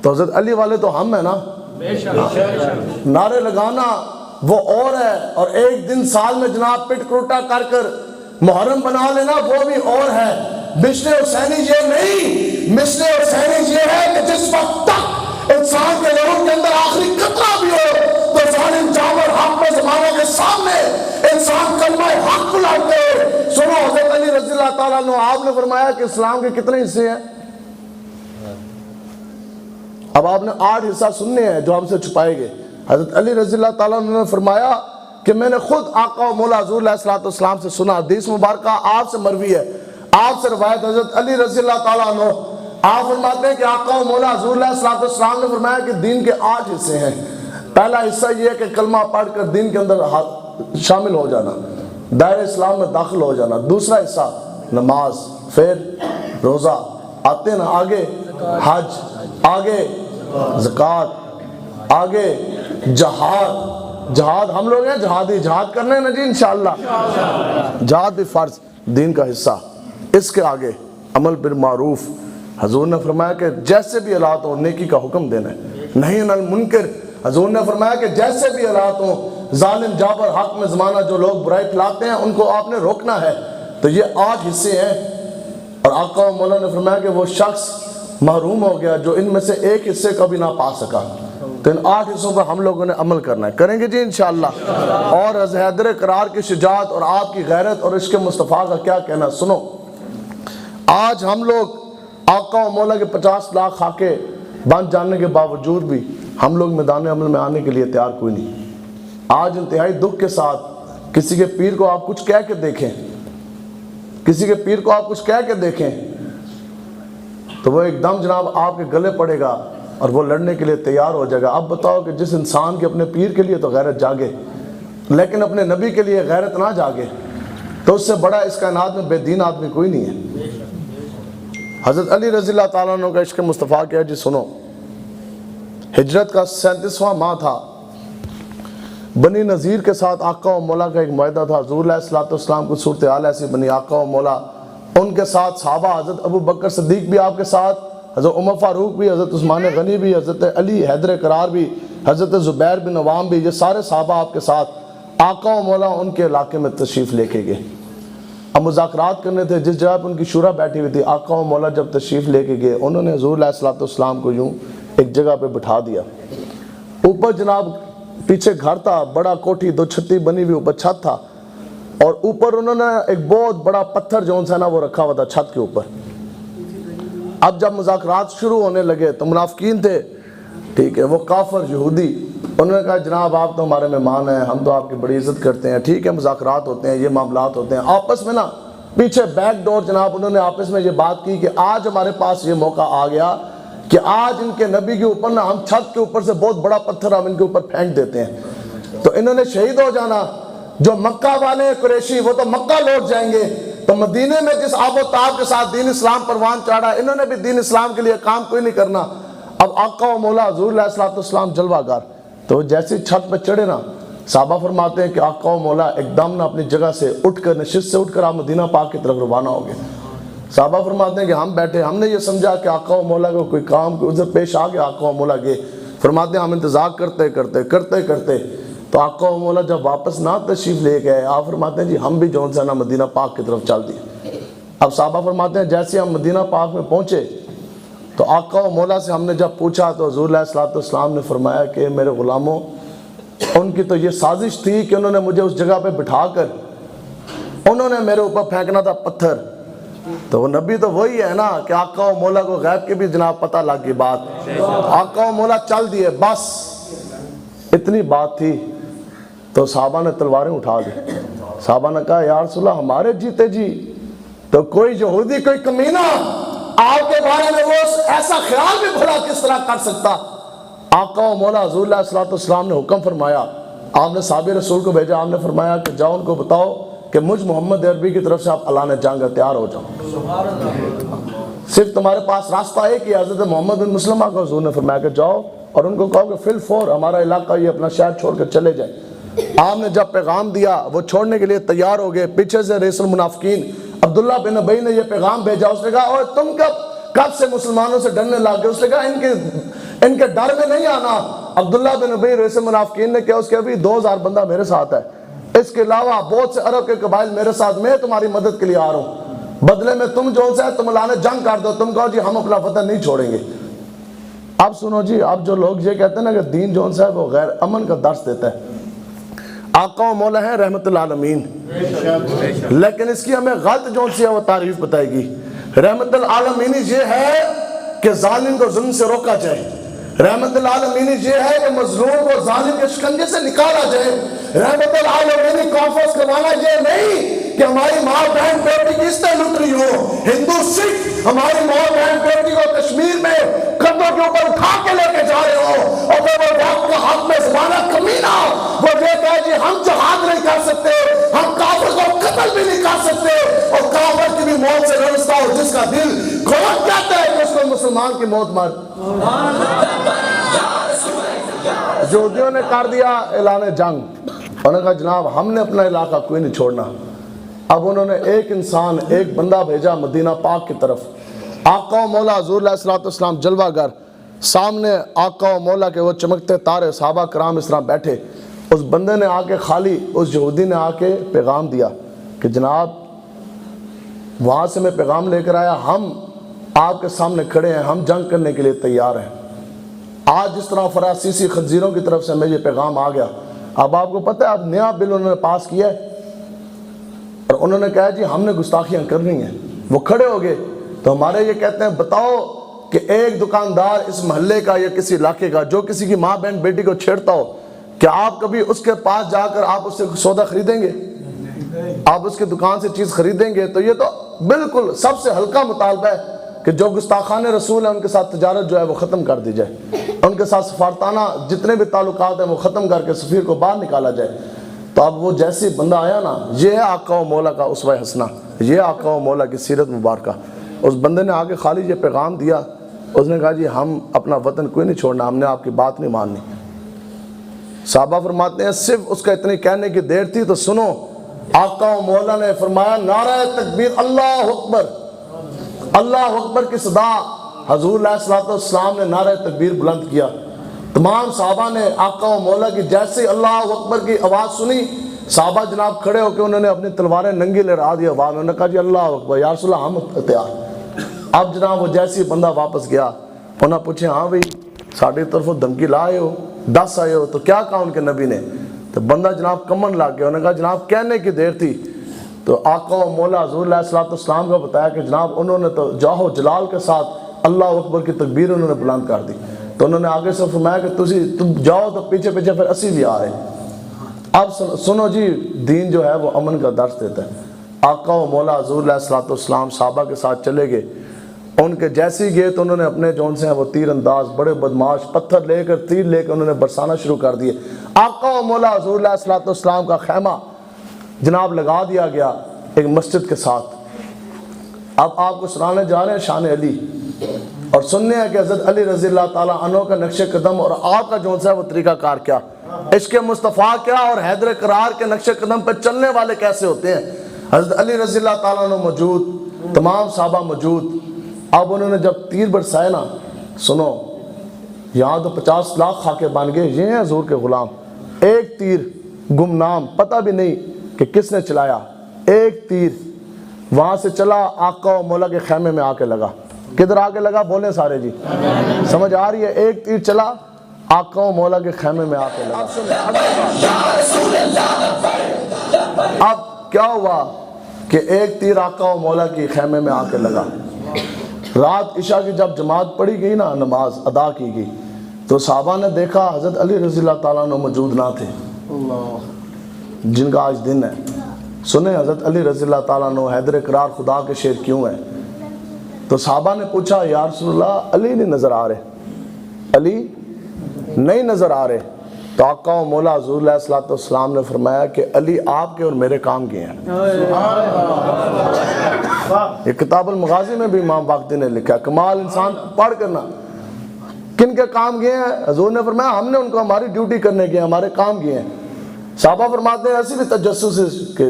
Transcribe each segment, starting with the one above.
تو حضرت علی والے تو ہم ہیں نا. نعرے لگانا وہ اور ہے، اور ایک دن سال میں جناب پٹ کروٹا کر کر محرم بنا لینا وہ بھی اور ہے. مشن حسینی یہ نہیں، مشن حسینی یہ ہے کہ جس وقت تک انسان کے لہو کے اندر آخری قطرہ بھی ہو تو ظالم جاور حق میں زمانے کے سامنے انسان کلمہ حق بلاتے ہیں. سنو حضرت علی رضی اللہ تعالیٰ عنہ، آپ نے فرمایا کہ اسلام کے کتنے حصے ہیں؟ اب آپ نے 8 حصہ سننے ہیں جو ہم سے چھپائے گئے. حضرت علی رضی اللہ تعالیٰ عنہ نے فرمایا کہ میں نے خود آقا و مولا حضور علیہ السلام سے سنا. حدیث مبارکہ آپ سے مروی ہے، آپ سے روایت حضرت علی رضی اللہ تعالیٰ عنہ. آپ فرماتے ہیں کہ آقا و مولا حضور علیہ السلام نے فرمایا کہ دین کے 8 حصے ہیں. پہلا حصہ یہ ہے کہ کلمہ پڑھ کر دین کے اندر شامل ہو جانا، دائرہ اسلام میں داخل ہو جانا. دوسرا حصہ نماز، پھر روزہ، آتے نا آگے حج، آگے زکوٰۃ، آگے جہاد. جہاد ہم لوگ ہیں جہادی، جہاد کرنے ہیں نا جی انشاءاللہ. جہاد بھی فرض دین کا حصہ. اس کے آگے عمل بالمعروف. حضور نے فرمایا کہ جیسے بھی حالات ہوں نیکی کا حکم دینا ہے. نہیں عن المنکر. حضور نے فرمایا کہ جیسے بھی حالات ہوں ظالم جابر حق میں زمانہ جو لوگ برائی پھیلاتے ہیں ان کو آپ نے روکنا ہے. تو یہ 8 حصے ہیں. اور آقا و مولا نے فرمایا کہ وہ شخص محروم ہو گیا جو ان میں سے ایک حصے کا بھی نہ پا سکا. تو ان 8 حصوں پر ہم لوگوں نے عمل کرنا ہے. کریں گے جی انشاءاللہ. اور از حیدر قرار کی شجاعت اور آپ کی غیرت اور عشق مصطفیٰ کا کیا کہنا. سنو، آج ہم لوگ آقا و مولا کے 50 لاکھ خاکے بن جانے کے باوجود بھی ہم لوگ میدان عمل میں آنے کے لیے تیار کوئی نہیں. آج انتہائی دکھ کے ساتھ کسی کے پیر کو آپ کچھ کہہ کے دیکھیں، کسی کے پیر کو آپ کچھ کہہ کے دیکھیں تو وہ ایک دم جناب آپ کے گلے پڑے گا اور وہ لڑنے کے لیے تیار ہو جائے گا. اب بتاؤ کہ جس انسان کے اپنے پیر کے لیے تو غیرت جاگے لیکن اپنے نبی کے لیے غیرت نہ جاگے تو اس سے بڑا اس کائنات میں بے دین آدمی کوئی نہیں ہے. حضرت علی رضی اللہ تعالیٰ عنہ کا عشق مصطفیٰ کیا جی. سنو، ہجرت کا 37واں ماہ تھا. بنی نذیر کے ساتھ آقا و مولا کا ایک معاہدہ تھا. حضور علیہ السلام کو صورتحال ایسی بنی، آقا و مولا ان کے ساتھ صحابہ، حضرت ابو بکر صدیق بھی آپ کے ساتھ، حضرت عمر فاروق بھی، حضرت عثمان غنی بھی، حضرت علی حیدر قرار بھی، حضرت زبیر بن عوام بھی، یہ سارے صحابہ آپ کے ساتھ. آقا و مولا ان کے علاقے میں تشریف لے کے گئے. اب مذاکرات کرنے تھے جس جگہ پہ ان کی شورا بیٹھی ہوئی تھی. آقا و مولا جب تشریف لے کے گئے انہوں نے حضور علیہ السلام کو یوں ایک جگہ پہ بٹھا دیا. اوپر جناب پیچھے گھر تھا، بڑا کوٹھی 2 چھتی بنی ہوئی، اوپر چھت تھا، اور اوپر انہوں نے ایک بہت بڑا پتھر جو ہے نا وہ رکھا ہوا تھا چھت کے اوپر. اب جب مذاکرات شروع ہونے لگے تو منافقین تھے، ٹھیک ہے، وہ کافر یہودی، انہوں نے کہا جناب آپ تو ہمارے مہمان ہیں، ہم تو آپ کی بڑی عزت کرتے ہیں، ٹھیک ہے مذاکرات ہوتے ہیں، یہ معاملات ہوتے ہیں. آپس میں نا پیچھے بیک ڈور جناب انہوں نے آپس میں یہ بات کی کہ آج ہمارے پاس یہ موقع آ گیا کہ آج ان کے نبی کے اوپر نا ہم چھت کے اوپر سے بہت بڑا پتھر ہم ان کے اوپر پھینک دیتے ہیں تو انہوں نے شہید ہو جانا. جو مکہ والے قریشی وہ تو مکہ لوٹ جائیں گے، تو مدینے میں جس آب و تاب کے ساتھ دین اسلام پروان چڑھا انہوں نے بھی دین اسلام کے لیے کام کوئی نہیں کرنا. اب آقا و مولا حضور علیہ السلام جلوہ گر، تو جیسے چھت پہ چڑھے نا صحابہ فرماتے ہیں کہ آقا و مولا ایک دم نہ اپنی جگہ سے اٹھ کر، نشست سے اٹھ کر آپ مدینہ پاک کی طرف روانہ ہو گئے. صحابہ فرماتے ہیں کہ ہم بیٹھے، ہم نے یہ سمجھا کہ آقا و مولا کو کوئی کام کوئی عذر پیش آ گیا. آقا و مولا گئے. فرماتے ہیں ہم انتظار کرتے تو آقا و مولا جب واپس نہ تشریف لے گئے، آپ فرماتے ہیں جی ہم بھی جون سے نا مدینہ پاک کی طرف چل دیے. اب صحابہ فرماتے ہیں جیسے ہم مدینہ پاک میں پہنچے تو آقا و مولا سے ہم نے جب پوچھا تو حضور علیہ السلام نے فرمایا کہ میرے غلاموں، ان کی تو یہ سازش تھی کہ انہوں نے مجھے اس جگہ پہ بٹھا کر انہوں نے میرے اوپر پھینکنا تھا پتھر. تو وہ نبی تو وہی ہے نا کہ آقا و مولا کو غیب کے بھی جناب پتہ لگ گئی بات. آقا و مولا چل دیے، بس اتنی بات تھی. تو صحابہ نے تلواریں اٹھا دی. صحابہ نے کہا یا رسول اللہ ہمارے جیتے جی تو کوئی یہودی کوئی کمینہ آپ کے بارے میں وہ ایسا خیال بھی بھلا کس طرح کر سکتا. آقا و مولا حضور علیہ السلام نے حکم فرمایا، آپ نے صحابہ رسول کو بھیجا، آپ نے فرمایا کہ جاؤ ان کو بتاؤ کہ مجھ محمد عربی کی طرف سے آپ اعلان جنگ تیار ہو جاؤ، صرف تمہارے پاس راستہ ایک ہی. حضرت محمد بن مسلمہ کو حضور نے فرمایا کہ جاؤ اور ان کو کہو کہ فی الفور ہمارا علاقہ یہ اپنا شہر چھوڑ کر چلے جائیں. آپ نے جب پیغام دیا وہ چھوڑنے کے لیے تیار ہو گئے. پیچھے سے رئیس المنافقین عبداللہ بن ابی نے یہ پیغام بھیجا. اس نے کہا اور تم کب سے مسلمانوں سے ڈرنے لگ گئے؟ اس نے کہا ان کے ان کے ڈر میں نہیں آنا. عبداللہ بن ابی رئیس منافقین نے کیا اس کے ابھی 2000 بندہ میرے ساتھ ہے, اس کے علاوہ بہت سے عرب کے قبائل میرے ساتھ, میں تمہاری مدد کے لیے آ رہا ہوں, بدلے میں تم جو سے تم لانے جنگ کر دو, تم کہو جی ہم اپنا وطن نہیں چھوڑیں گے. اب سنو جی, اب جو لوگ یہ کہتے ہیں نا کہ دین جو ہے وہ غیر امن کا درس دیتا ہے, آقا و مولا ہے رحمت العالمین, لیکن اس کی ہمیں غلط جو سی ہے وہ تعریف بتائے گی. رحمت العالمین یہ ہے کہ ظالم کو ظلم سے روکا جائے, رحمت العالمین یہ ہے کہ مظلوم کو ظالم کے شکنجے سے نکالا جائے. رحمت العالمین کانفرنس کروانا یہ نہیں کہ ہماری ماں بہن بیٹی کی اس طرح لٹ رہی ہو, ہندو سکھ ہماری ماں بہن بیٹی کو کشمیر میں کندھوں کے اوپر اٹھا کے لے کے جا رہے ہو, اور پھر وہ وقت کا حق میں زمانہ کمینہ وہ کہتا ہے جی ہم جہاد نہیں کر سکتے, ہم کافر کو قتل بھی نہیں کر سکتے, اور کافر کی بھی موت سے لڑتا ہو جس کا دل کھوٹ جاتا ہے کہ اس کو مسلمان کی موت مار. یہودیوں نے کر دیا اعلان جنگ, انہوں نے کہا جناب ہم نے اپنا علاقہ کوئی نہیں چھوڑنا. اب انہوں نے ایک انسان, ایک بندہ بھیجا مدینہ پاک کی طرف. آقا و مولا حضور علیہ السلام جلوہ گر, سامنے آقا و مولا کے وہ چمکتے تارے, صحابہ کرام اس طرح بیٹھے. اس بندے نے آ کے خالی, اس یہودی نے آ کے پیغام دیا کہ جناب وہاں سے میں پیغام لے کر آیا, ہم آپ کے سامنے کھڑے ہیں, ہم جنگ کرنے کے لیے تیار ہیں. آج جس طرح فرانسیسی خنزیروں کی طرف سے ہمیں یہ پیغام آ گیا. اب آپ کو پتہ ہے اب نیا بل انہوں نے پاس کیا ہے, اور انہوں نے کہا جی ہم نے گستاخیاں کرنی ہیں. وہ کھڑے ہو گئے تو ہمارے یہ کہتے ہیں بتاؤ کہ ایک دکاندار اس محلے کا یا کسی علاقے کا جو کسی کی ماں بہن بیٹی کو چھیڑتا ہو, کیا آپ کبھی اس کے پاس جا کر آپ اس سے سودا خریدیں گے؟ آپ اس کی دکان سے چیز خریدیں گے؟ تو یہ تو بالکل سب سے ہلکا مطالبہ ہے کہ جو گستاخان رسول ہیں ان کے ساتھ تجارت جو ہے وہ ختم کر دی جائے, ان کے ساتھ سفارتانہ جتنے بھی تعلقات ہیں وہ ختم کر کے سفیر کو باہر نکالا جائے. تو اب وہ جیسی بندہ آیا نا, یہ ہے آقا و مولا کا اسوہ حسنہ, یہ آقا و مولا کی سیرت مبارکہ. اس بندے نے آگے خالی یہ پیغام دیا, اس نے کہا جی ہم اپنا وطن کوئی نہیں چھوڑنا, ہم نے آپ کی بات نہیں ماننی. صحابہ فرماتے ہیں صرف اس کا اتنی کہنے کی دیر تھی تو سنو, آقا و مولا نے فرمایا نعرہ تکبیر, اللہ اکبر, اللہ اکبر کی صدا. حضور علیہ السلام نے نعرہ تکبیر بلند کیا. تمام صحابہ نے آقا و مولا کی جیسے اللہ اکبر کی آواز سنی, صحابہ جناب کھڑے ہو کے انہوں نے اپنی تلواریں ننگی لہرا دی آواز, انہوں نے کہا جی اللہ اکبر یا رسول اللہ ہم تیار. اب جناب وہ جیسی بندہ واپس گیا, انہوں نے پوچھے ہاں بھئی ساڑھی طرف دھمکی لائے ہو, 10 آئے ہو, تو کیا کہا ان کے نبی نے؟ تو بندہ جناب کمن لگ گیا, انہوں نے کہا جناب کہنے کی دیر تھی. تو آقا و مولا حضور علیہ السلام کو بتایا کہ جناب انہوں نے تو جاہو جلال کے ساتھ اللہ اکبر کی تکبیر انہوں نے بلند کر دی. تو انہوں نے آگے سے فرمایا کہ تم جاؤ تو پیچھے پیچھے پھر اسی بھی آ رہے ہیں. اب سنو جی, دین جو ہے وہ امن کا درس دیتا ہے. آقا و مولا حضور علیہ السلام صحابہ کے ساتھ چلے گئے, ان کے جیسی گئے تو انہوں نے اپنے جون سے ہیں وہ تیر انداز بڑے بدماش پتھر لے کر تیر لے کر انہوں نے برسانا شروع کر دیے. آقا و مولا حضور علیہ السلام کا خیمہ جناب لگا دیا گیا ایک مسجد کے ساتھ. اب آپ کو سنانے جا رہے ہیں شان علی, اور سننے ہیں کہ حضرت علی رضی اللہ تعالیٰ عنہ کا نقش قدم اور آپ کا جون سا ہے وہ طریقہ کار کیا, عشق مصطفیٰ کیا, اور حیدر قرار کے نقش قدم پر چلنے والے کیسے ہوتے ہیں. حضرت علی رضی اللہ تعالیٰ عنہ موجود, تمام صحابہ موجود. اب انہوں نے جب تیر برسائے نا, سنو یہاں تو 50 لاکھ خاکے بن گئے, یہ ہیں حضور کے غلام. ایک تیر گمنام, پتہ بھی نہیں کہ کس نے چلایا, ایک تیر وہاں سے چلا آقا و مولا کے خیمے میں آ کے لگا. کدھر آ کے لگا بولیں سارے جی, سمجھ آ رہی ہے؟ ایک تیر چلا آقا و مولا کے خیمے میں آ کے لگا. اب کیا ہوا کہ ایک تیر آقا و مولا کی خیمے میں آ کے لگا. رات عشاء کی جب جماعت پڑھی گئی نا, نماز ادا کی گئی, تو صحابہ نے دیکھا حضرت علی رضی اللہ تعالیٰ عنہ موجود نہ تھے, جن کا آج دن ہے. سنیں حضرت علی رضی اللہ تعالیٰ عنہ حیدر قرار خدا کے شیر کیوں ہیں؟ تو صحابہ نے پوچھا یا رسول اللہ علی نہیں نظر آ رہے, علی نہیں نظر آ رہے. تو آقا و مولا حضور علیہ السلام نے فرمایا کہ علی آپ کے اور میرے کام کیے ہیں. یہ کتاب المغازی میں بھی امام باقری نے لکھا, کمال انسان پڑھ کرنا. کن کے کام کیے ہیں؟ حضور نے فرمایا ہم نے ان کو ہماری ڈیوٹی کرنے کے ہمارے کام کیے ہیں. صحابہ فرماتے ہیں ایسی بھی تجسس کہ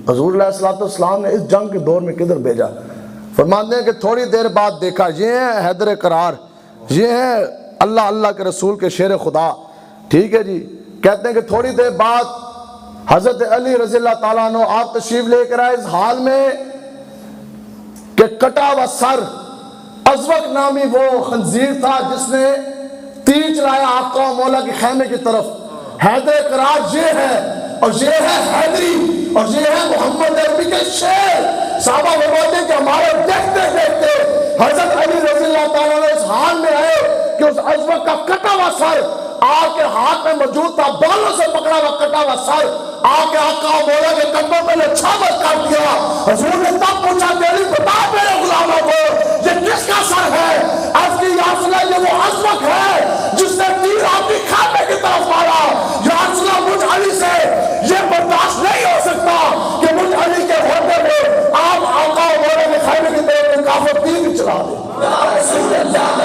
حضور علیہ السلام نے اس جنگ کے دور میں کدھر بھیجا. فرماتے ہیں کہ تھوڑی دیر بعد دیکھا یہ ہیں حیدر قرار, یہ ہیں اللہ اللہ کے رسول کے شیر خدا. ٹھیک ہے جی. کہتے ہیں کہ تھوڑی دیر بعد حضرت علی رضی اللہ تعالیٰ عنہ آپ تشریف لے کر آئے اس حال میں کہ کٹا ہوا سر ازوق نامی وہ خنزیر تھا جس نے تیر چلایا آقا و مولا کے خیمے کی طرف. حیدر کراج یہ ہے اور یہ ہے حیدری اور یہ ہے محمد عربی کے شیر. صحابہ فرماتے ہیں کہ ہمارے دیکھتے دیکھتے حضرت علی رضی اللہ تعالیٰ عنہ اس حال میں آئے کہ اس ازوق کا کٹا ہوا سر آپ کے ہاتھ میں موجود تھا. بالوں سے پکڑا ہوا کٹا ہوا سر آپ کے آقا و مولا کے قدموں پہ نچھاور کر دیا. حضور نے تب پوچھا تیری بتا میرے غلاموں کو یہ کس کا سر ہے؟ عرض کی یا رسول اللہ یہ وہ ازوق ہے جس نے تیر آپ کی خیمے کی طرف مارا. یا رسول اللہ مجھ علی سے یہ برداشت نہیں ہو سکتا کہ مجھ علی کے ہوتے میں آپ آقا و مولا کے خیمے کی طرف کافر تیر چلا دیں.